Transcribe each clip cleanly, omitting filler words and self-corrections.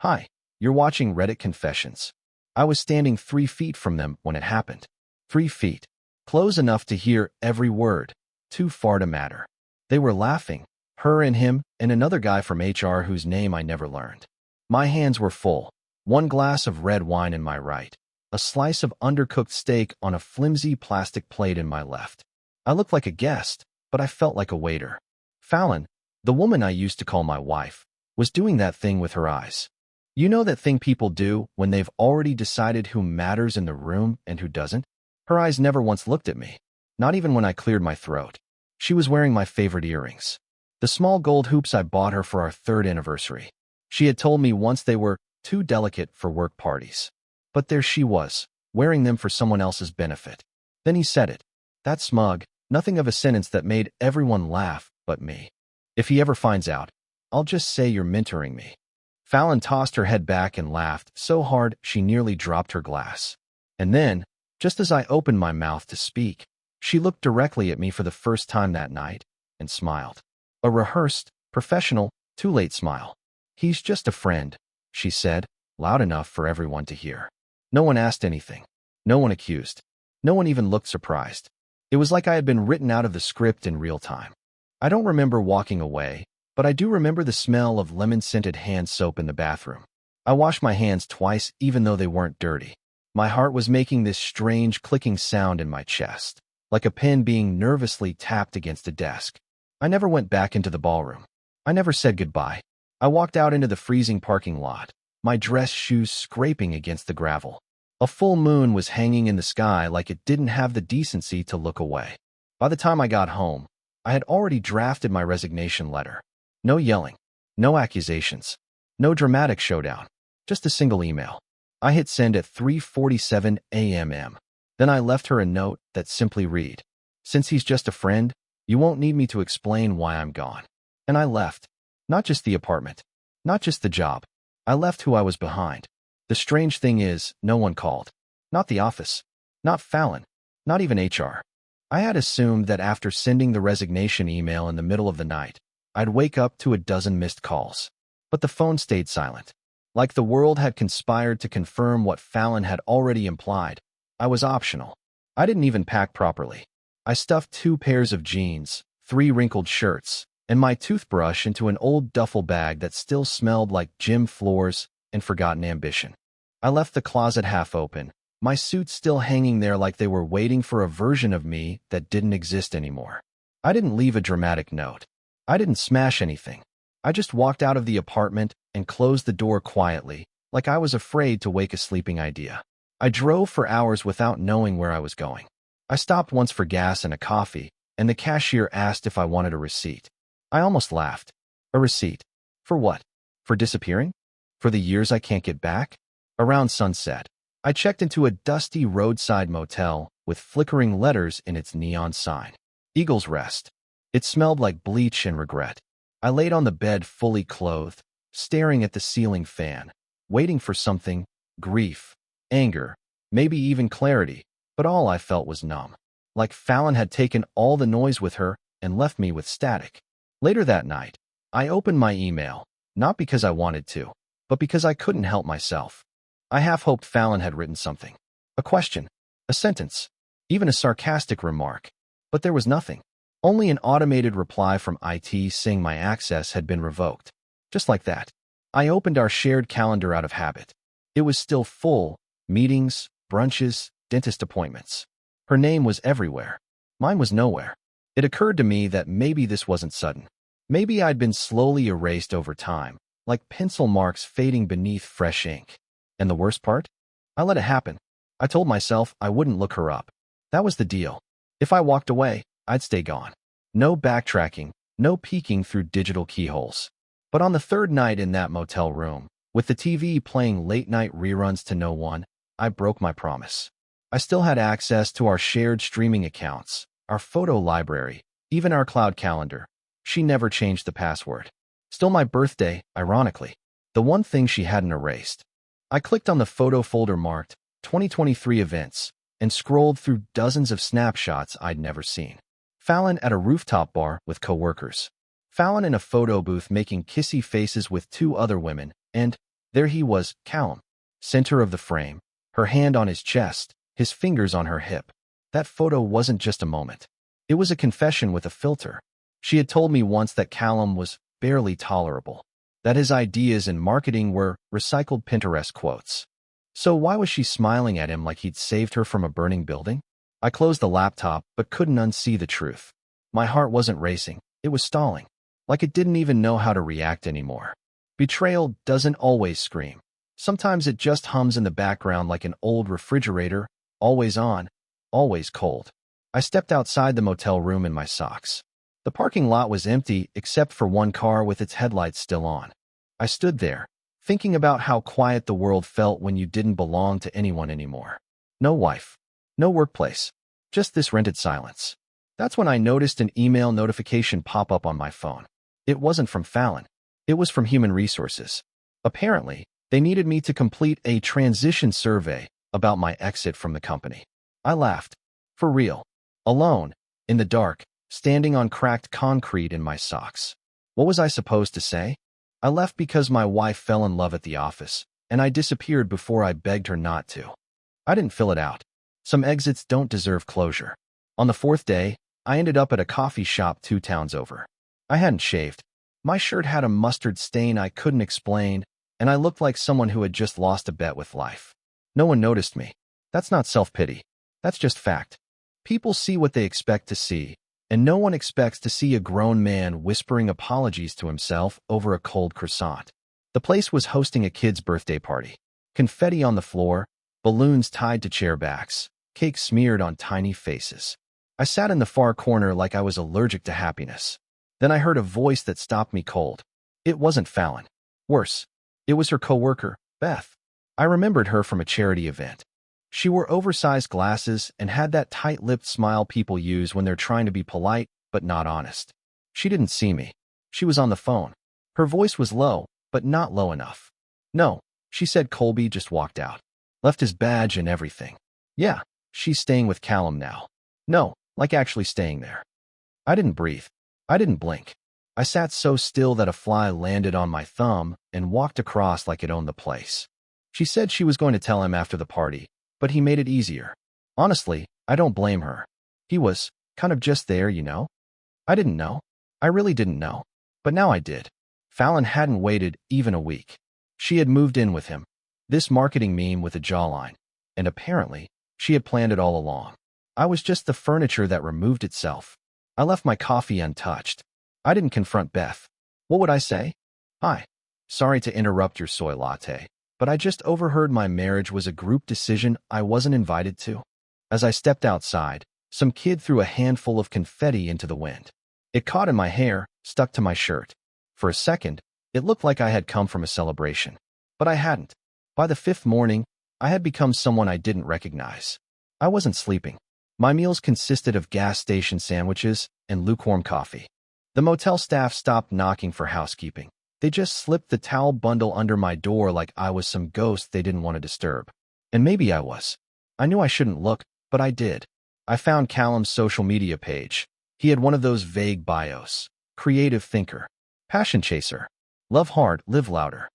Hi, you're watching Reddit Confessions. I was standing 3 feet from them when it happened. 3 feet. Close enough to hear every word. Too far to matter. They were laughing. Her and him and another guy from HR whose name I never learned. My hands were full. One glass of red wine in my right. A slice of undercooked steak on a flimsy plastic plate in my left. I looked like a guest, but I felt like a waiter. Fallon, the woman I used to call my wife, was doing that thing with her eyes. You know that thing people do when they've already decided who matters in the room and who doesn't? Her eyes never once looked at me, not even when I cleared my throat. She was wearing my favorite earrings, the small gold hoops I bought her for our 3rd anniversary. She had told me once they were too delicate for work parties. But there she was, wearing them for someone else's benefit. Then he said it. That smug, nothing of a sentence that made everyone laugh but me. If he ever finds out, I'll just say you're mentoring me. Fallon tossed her head back and laughed so hard she nearly dropped her glass. And then, just as I opened my mouth to speak, she looked directly at me for the first time that night and smiled. A rehearsed, professional, too-late smile. He's just a friend, she said, loud enough for everyone to hear. No one asked anything. No one accused. No one even looked surprised. It was like I had been written out of the script in real time. I don't remember walking away, but I do remember the smell of lemon-scented hand soap in the bathroom. I washed my hands twice even though they weren't dirty. My heart was making this strange clicking sound in my chest, like a pen being nervously tapped against a desk. I never went back into the ballroom. I never said goodbye. I walked out into the freezing parking lot, my dress shoes scraping against the gravel. A full moon was hanging in the sky like it didn't have the decency to look away. By the time I got home, I had already drafted my resignation letter. No yelling, no accusations, no dramatic showdown, just a single email. I hit send at 3:47 a.m. Then I left her a note that simply read, "Since he's just a friend, you won't need me to explain why I'm gone." And I left. Not just the apartment, not just the job. I left who I was behind. The strange thing is, no one called. Not the office, not Fallon, not even HR. I had assumed that after sending the resignation email in the middle of the night, I'd wake up to a dozen missed calls. But the phone stayed silent. Like the world had conspired to confirm what Fallon had already implied. I was optional. I didn't even pack properly. I stuffed 2 pairs of jeans, 3 wrinkled shirts, and my toothbrush into an old duffel bag that still smelled like gym floors and forgotten ambition. I left the closet half open, my suits still hanging there like they were waiting for a version of me that didn't exist anymore. I didn't leave a dramatic note. I didn't smash anything. I just walked out of the apartment and closed the door quietly, like I was afraid to wake a sleeping idea. I drove for hours without knowing where I was going. I stopped once for gas and a coffee, and the cashier asked if I wanted a receipt. I almost laughed. A receipt? For what? For disappearing? For the years I can't get back? Around sunset, I checked into a dusty roadside motel with flickering letters in its neon sign. Eagle's Rest. It smelled like bleach and regret. I laid on the bed fully clothed, staring at the ceiling fan, waiting for something, grief, anger, maybe even clarity, but all I felt was numb. Like Fallon had taken all the noise with her and left me with static. Later that night, I opened my email, not because I wanted to, but because I couldn't help myself. I half hoped Fallon had written something. A question, a sentence, even a sarcastic remark. But there was nothing. Only an automated reply from IT saying my access had been revoked. Just like that. I opened our shared calendar out of habit. It was still full, meetings, brunches, dentist appointments. Her name was everywhere. Mine was nowhere. It occurred to me that maybe this wasn't sudden. Maybe I'd been slowly erased over time, like pencil marks fading beneath fresh ink. And the worst part? I let it happen. I told myself I wouldn't look her up. That was the deal. If I walked away, I'd stay gone. No backtracking, no peeking through digital keyholes. But on the 3rd night in that motel room, with the TV playing late-night reruns to no one, I broke my promise. I still had access to our shared streaming accounts, our photo library, even our cloud calendar. She never changed the password. Still my birthday, ironically. The one thing she hadn't erased. I clicked on the photo folder marked 2023 events and scrolled through dozens of snapshots I'd never seen. Fallon at a rooftop bar with coworkers. Fallon in a photo booth making kissy faces with 2 other women, and There he was, calm, center of the frame, her hand on his chest, his fingers on her hip. That photo wasn't just a moment. It was a confession with a filter. She had told me once that Callum was barely tolerable, that his ideas in marketing were recycled Pinterest quotes. So why was she smiling at him like he'd saved her from a burning building? I closed the laptop but couldn't unsee the truth. My heart wasn't racing, it was stalling, like it didn't even know how to react anymore. Betrayal doesn't always scream. Sometimes it just hums in the background like an old refrigerator, always on, always cold. I stepped outside the motel room in my socks. The parking lot was empty except for one car with its headlights still on. I stood there, thinking about how quiet the world felt when you didn't belong to anyone anymore. No wife, no workplace, just this rented silence. That's when I noticed an email notification pop up on my phone. It wasn't from Fallon. It was from Human Resources. Apparently, they needed me to complete a transition survey about my exit from the company. I laughed. For real. Alone, in the dark, standing on cracked concrete in my socks. What was I supposed to say? I left because my wife fell in love at the office, and I disappeared before I begged her not to. I didn't fill it out. Some exits don't deserve closure. On the fourth day, I ended up at a coffee shop 2 towns over. I hadn't shaved. My shirt had a mustard stain I couldn't explain, and I looked like someone who had just lost a bet with life. No one noticed me. That's not self-pity. That's just fact. People see what they expect to see, and no one expects to see a grown man whispering apologies to himself over a cold croissant. The place was hosting a kid's birthday party. Confetti on the floor, balloons tied to chair backs, cake smeared on tiny faces. I sat in the far corner like I was allergic to happiness. Then I heard a voice that stopped me cold. It wasn't Fallon. Worse, it was her coworker, Beth. I remembered her from a charity event. She wore oversized glasses and had that tight-lipped smile people use when they're trying to be polite but not honest. She didn't see me. She was on the phone. Her voice was low, but not low enough. No, she said Colby just walked out. Left his badge and everything. Yeah, she's staying with Callum now. No, like actually staying there. I didn't breathe. I didn't blink. I sat so still that a fly landed on my thumb and walked across like it owned the place. She said she was going to tell him after the party, but he made it easier. Honestly, I don't blame her. He was kind of just there, you know? I didn't know. I really didn't know. But now I did. Fallon hadn't waited even a week. She had moved in with him. This marketing meme with a jawline. And apparently, she had planned it all along. I was just the furniture that removed itself. I left my coffee untouched. I didn't confront Beth. What would I say? Hi. Sorry to interrupt your soy latte, but I just overheard my marriage was a group decision I wasn't invited to. As I stepped outside, some kid threw a handful of confetti into the wind. It caught in my hair, stuck to my shirt. For a second, it looked like I had come from a celebration. But I hadn't. By the 5th morning, I had become someone I didn't recognize. I wasn't sleeping. My meals consisted of gas station sandwiches and lukewarm coffee. The motel staff stopped knocking for housekeeping. They just slipped the towel bundle under my door like I was some ghost they didn't want to disturb. And maybe I was. I knew I shouldn't look, but I did. I found Callum's social media page. He had one of those vague bios. Creative thinker. Passion chaser. Love hard, live louder.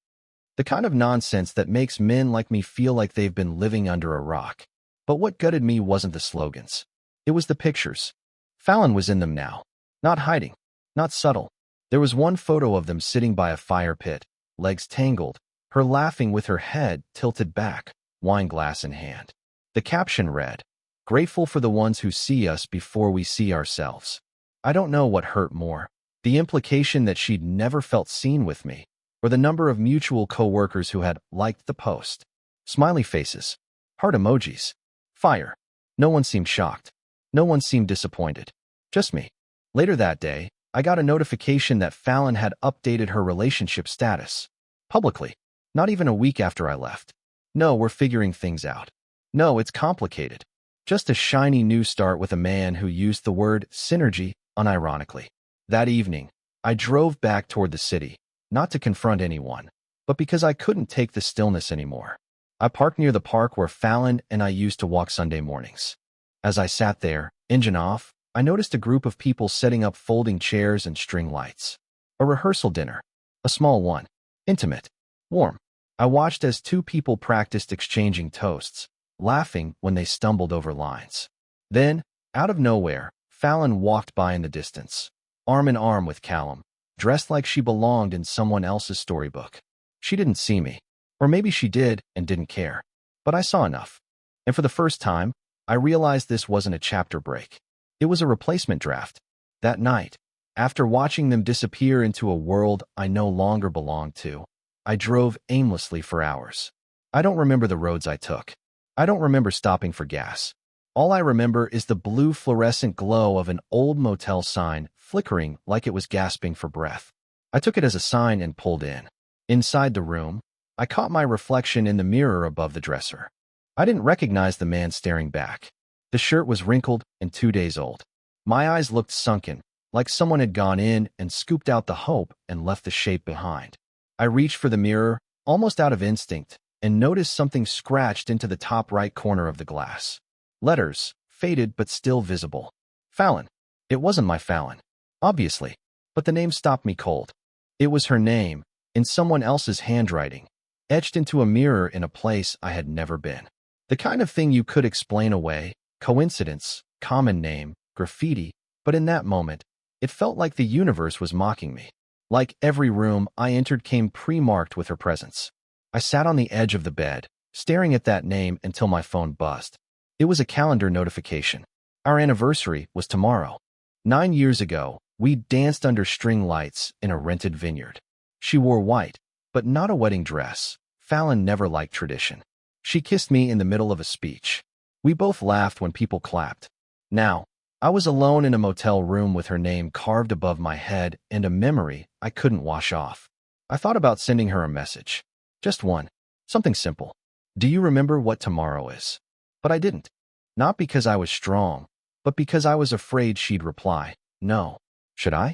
The kind of nonsense that makes men like me feel like they've been living under a rock. But what gutted me wasn't the slogans. It was the pictures. Fallon was in them now. Not hiding. Not subtle. There was one photo of them sitting by a fire pit, legs tangled, her laughing with her head tilted back, wine glass in hand. The caption read, "Grateful for the ones who see us before we see ourselves." I don't know what hurt more, the implication that she'd never felt seen with me, or the number of mutual co-workers who had liked the post. Smiley faces. Heart emojis. Fire. No one seemed shocked. No one seemed disappointed. Just me. Later that day, I got a notification that Fallon had updated her relationship status. Publicly. Not even a week after I left. No, we're figuring things out. No, it's complicated. Just a shiny new start with a man who used the word synergy unironically. That evening, I drove back toward the city, not to confront anyone, but because I couldn't take the stillness anymore. I parked near the park where Fallon and I used to walk Sunday mornings. As I sat there, engine off, I noticed a group of people setting up folding chairs and string lights. A rehearsal dinner. A small one. Intimate. Warm. I watched as two people practiced exchanging toasts, laughing when they stumbled over lines. Then, out of nowhere, Fallon walked by in the distance, arm in arm with Callum, dressed like she belonged in someone else's storybook. She didn't see me. Or maybe she did and didn't care. But I saw enough. And for the first time, I realized this wasn't a chapter break. It was a replacement draft. That night, after watching them disappear into a world I no longer belonged to, I drove aimlessly for hours. I don't remember the roads I took. I don't remember stopping for gas. All I remember is the blue fluorescent glow of an old motel sign flickering like it was gasping for breath. I took it as a sign and pulled in. Inside the room, I caught my reflection in the mirror above the dresser. I didn't recognize the man staring back. The shirt was wrinkled and 2 days old. My eyes looked sunken, like someone had gone in and scooped out the hope and left the shape behind. I reached for the mirror, almost out of instinct, and noticed something scratched into the top right corner of the glass. Letters, faded but still visible. Fallon. It wasn't my Fallon, obviously, but the name stopped me cold. It was her name, in someone else's handwriting, etched into a mirror in a place I had never been. The kind of thing you could explain away, coincidence, common name, graffiti, but in that moment, it felt like the universe was mocking me. Like every room I entered came pre-marked with her presence. I sat on the edge of the bed, staring at that name until my phone buzzed. It was a calendar notification. Our anniversary was tomorrow. 9 years ago, we danced under string lights in a rented vineyard. She wore white, but not a wedding dress. Fallon never liked tradition. She kissed me in the middle of a speech. We both laughed when people clapped. Now, I was alone in a motel room with her name carved above my head and a memory I couldn't wash off. I thought about sending her a message. Just one. Something simple. Do you remember what tomorrow is? But I didn't. Not because I was strong, but because I was afraid she'd reply, no. Should I?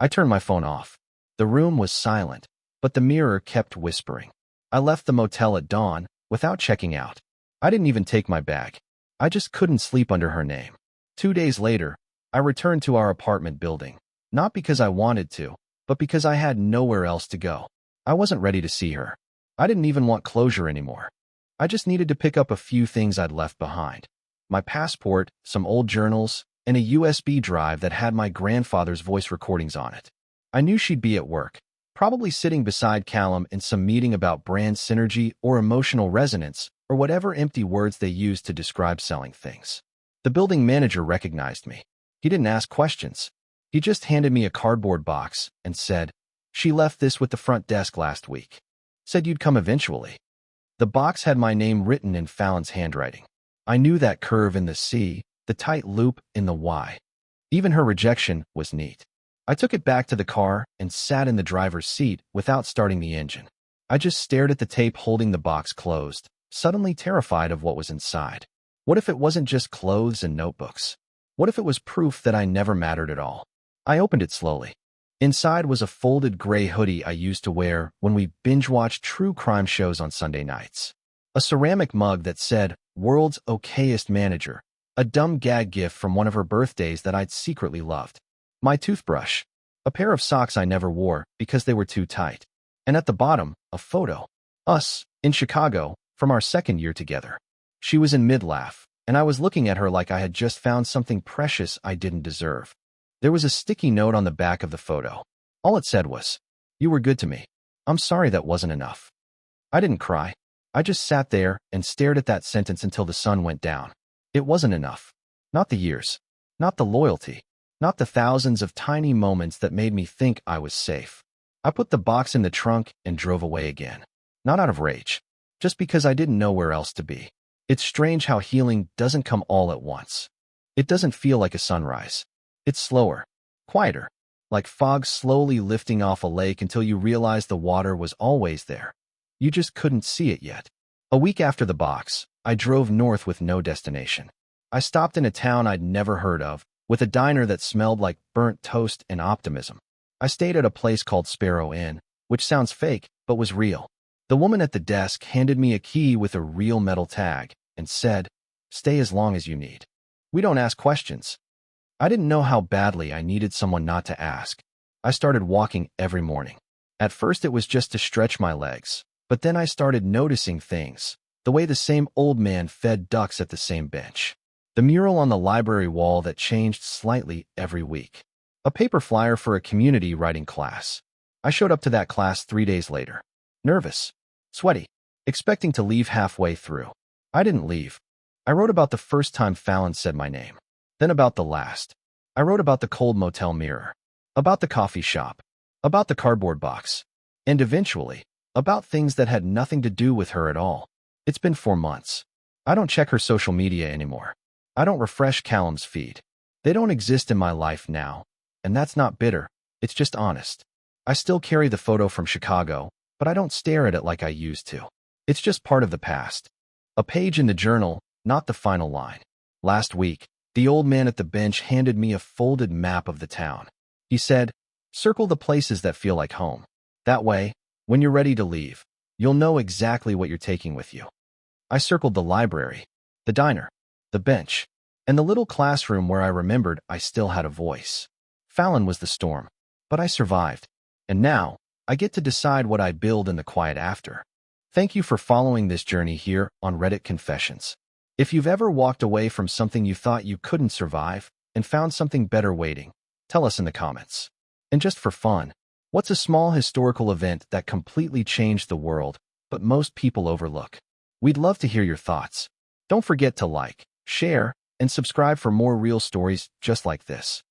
I turned my phone off. The room was silent, but the mirror kept whispering. I left the motel at dawn without checking out. I didn't even take my bag. I just couldn't sleep under her name. 2 days later, I returned to our apartment building, not because I wanted to, but because I had nowhere else to go. I wasn't ready to see her. I didn't even want closure anymore. I just needed to pick up a few things I'd left behind. My passport, some old journals, and a USB drive that had my grandfather's voice recordings on it. I knew she'd be at work, probably sitting beside Callum in some meeting about brand synergy or emotional resonance or whatever empty words they used to describe selling things. The building manager recognized me. He didn't ask questions. He just handed me a cardboard box and said, "She left this with the front desk last week. Said you'd come eventually." The box had my name written in Fallon's handwriting. I knew that curve in the C, the tight loop in the Y. Even her rejection was neat. I took it back to the car and sat in the driver's seat without starting the engine. I just stared at the tape holding the box closed, suddenly terrified of what was inside. What if it wasn't just clothes and notebooks? What if it was proof that I never mattered at all? I opened it slowly. Inside was a folded gray hoodie I used to wear when we binge-watched true crime shows on Sunday nights. A ceramic mug that said, "World's Okayest Manager," a dumb gag gift from one of her birthdays that I'd secretly loved. My toothbrush. A pair of socks I never wore because they were too tight. And at the bottom, a photo. Us, in Chicago, from our second year together. She was in mid-laugh, and I was looking at her like I had just found something precious I didn't deserve. There was a sticky note on the back of the photo. All it said was, "You were good to me. I'm sorry that wasn't enough." I didn't cry. I just sat there and stared at that sentence until the sun went down. It wasn't enough. Not the years. Not the loyalty. Not the thousands of tiny moments that made me think I was safe. I put the box in the trunk and drove away again. Not out of rage. Just because I didn't know where else to be. It's strange how healing doesn't come all at once. It doesn't feel like a sunrise. It's slower, quieter, like fog slowly lifting off a lake until you realize the water was always there. You just couldn't see it yet. A week after the box, I drove north with no destination. I stopped in a town I'd never heard of, with a diner that smelled like burnt toast and optimism. I stayed at a place called Sparrow Inn, which sounds fake, but was real. The woman at the desk handed me a key with a real metal tag and said, "Stay as long as you need. We don't ask questions." I didn't know how badly I needed someone not to ask. I started walking every morning. At first it was just to stretch my legs, But then I started noticing things. The way the same old man fed ducks at the same bench. The mural on the library wall that changed slightly every week. A paper flyer for a community writing class. I showed up to that class 3 days later. Nervous, sweaty, expecting to leave halfway through. I didn't leave. I wrote about the first time Fallon said my name. Then about the last. I wrote about the cold motel mirror. About the coffee shop. About the cardboard box. And eventually, about things that had nothing to do with her at all. It's been 4 months. I don't check her social media anymore. I don't refresh Callum's feed. They don't exist in my life now. And that's not bitter. It's just honest. I still carry the photo from Chicago, but I don't stare at it like I used to. It's just part of the past. A page in the journal, not the final line. Last week, the old man at the bench handed me a folded map of the town. He said, "Circle the places that feel like home. That way, when you're ready to leave, you'll know exactly what you're taking with you." I circled the library, the diner, the bench, and the little classroom where I remembered I still had a voice. Fallon was the storm, but I survived. And now, I get to decide what I build in the quiet after. Thank you for following this journey here on Reddit Confessions. If you've ever walked away from something you thought you couldn't survive and found something better waiting, tell us in the comments. And just for fun, what's a small historical event that completely changed the world, but most people overlook? We'd love to hear your thoughts. Don't forget to like, share, and subscribe for more real stories just like this.